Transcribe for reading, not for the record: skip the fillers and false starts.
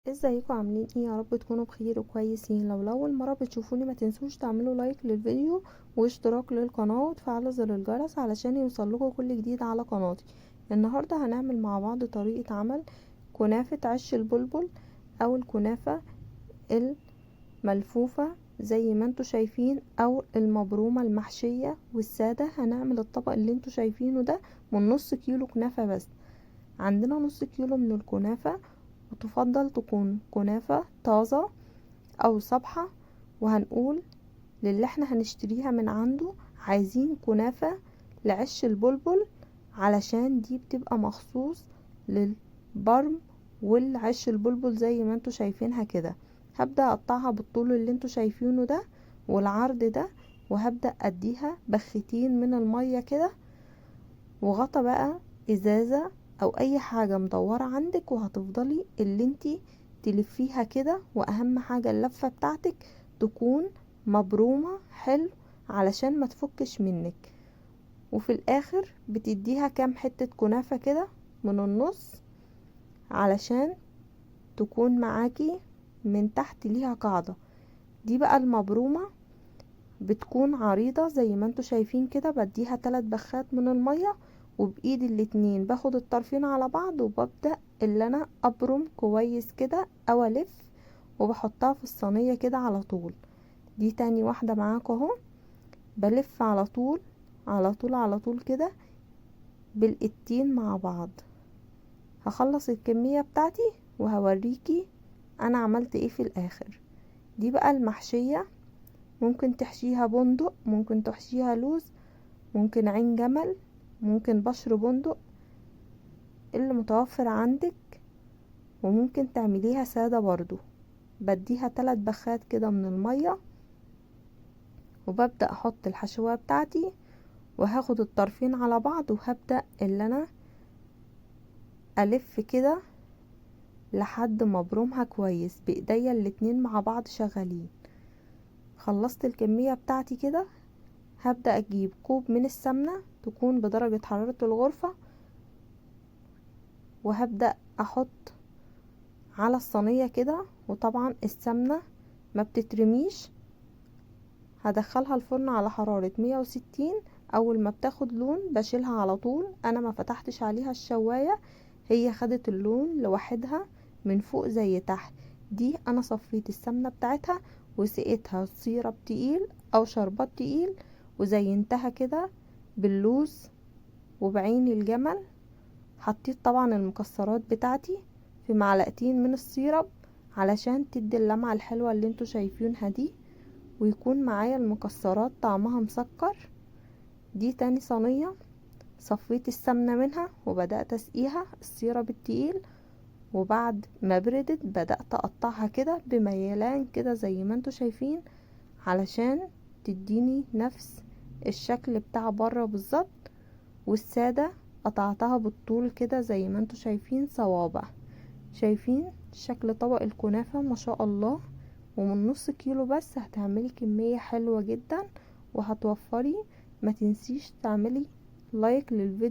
ازيكم عاملين ايه؟ يا رب تكونوا بخير وكويسين. لو اول مره بتشوفوني ما تنسوش تعملوا لايك للفيديو واشتراك للقناه وتفعلوا زر الجرس علشان يوصلكوا كل جديد على قناتي. النهارده هنعمل مع بعض طريقه عمل كنافه عش البلبل او الكنافه الملفوفه زي ما انتوا شايفين او المبرومه المحشيه والساده. هنعمل الطبق اللي انتوا شايفينه ده من نص كيلو كنافه بس. عندنا نص كيلو من الكنافه، وتفضل تكون كنافة طازة او صبحة. وهنقول للي احنا هنشتريها من عنده عايزين كنافة لعش البلبل، علشان دي بتبقى مخصوص للبرم والعش البلبل زي ما انتوا شايفينها كده. هبدأ اقطعها بالطول اللي انتوا شايفينه ده والعرض ده، وهبدأ اديها بختين من المية كده، وغطا بقى ازازة او اي حاجة مدورة عندك، وهتفضلي اللي انتي تلفيها كده. واهم حاجة اللفة بتاعتك تكون مبرومة حلو علشان ما تفكش منك. وفي الاخر بتديها كام حتة كنافة كده من النص علشان تكون معاكي من تحت ليها قاعدة. دي بقى المبرومة بتكون عريضة زي ما انتوا شايفين كده. بديها 3 بخات من المية، وبايدي الاتنين باخد الطرفين على بعض، وببدأ اللي انا ابرم كويس كده او الف، وبحطها في الصينية كده على طول. دي تاني واحدة معاكم اهو. بلف على طول على طول على طول كده بالايدين مع بعض. هخلص الكمية بتاعتي وهوريكي انا عملت ايه في الاخر. دي بقى المحشية، ممكن تحشيها بندق، ممكن تحشيها لوز، ممكن عين جمل، ممكن بشر بندق، اللي متوفر عندك. وممكن تعمليها سادة برضو. بديها 3 بخات كده من المية، وببدأ احط الحشوة بتاعتي، وهاخد الطرفين على بعض، وهبدأ اللي انا الف كده لحد ما ابرمها كويس بايديا الاتنين مع بعض شغالين. خلصت الكمية بتاعتي كده. هبدأ اجيب كوب من السمنة تكون بدرجة حرارة الغرفة، وهبدأ احط على الصينية كده. وطبعا السمنة ما بتترميش، هدخلها الفرن على حرارة 160. اول ما بتاخد لون بشيلها على طول. انا ما فتحتش عليها الشواية، هي خدت اللون لوحدها من فوق زي تحت. دي انا صفيت السمنة بتاعتها وسقيتها سيرب تقيل او شربات تقيل، وزينتها كده باللوز وبعين الجمل. حطيت طبعا المكسرات بتاعتي في معلقتين من السيرب علشان تدي اللمعة الحلوة اللي انتوا شايفينها دي، ويكون معايا المكسرات طعمها مسكر. دي تاني صينية صفيت السمنة منها وبدأت اسقيها السيرب التقيل، وبعد ما بردت بدأت اقطعها كده بميلان كده زي ما انتوا شايفين، علشان تديني نفس الشكل بتاع بره بالظبط. والسادة قطعتها بالطول كده زي ما انتوا شايفين صوابع. شايفين شكل طبق الكنافة ما شاء الله. ومن نص كيلو بس هتعملي كمية حلوة جدا وهتوفري. ما تنسيش تعملي لايك للفيديو.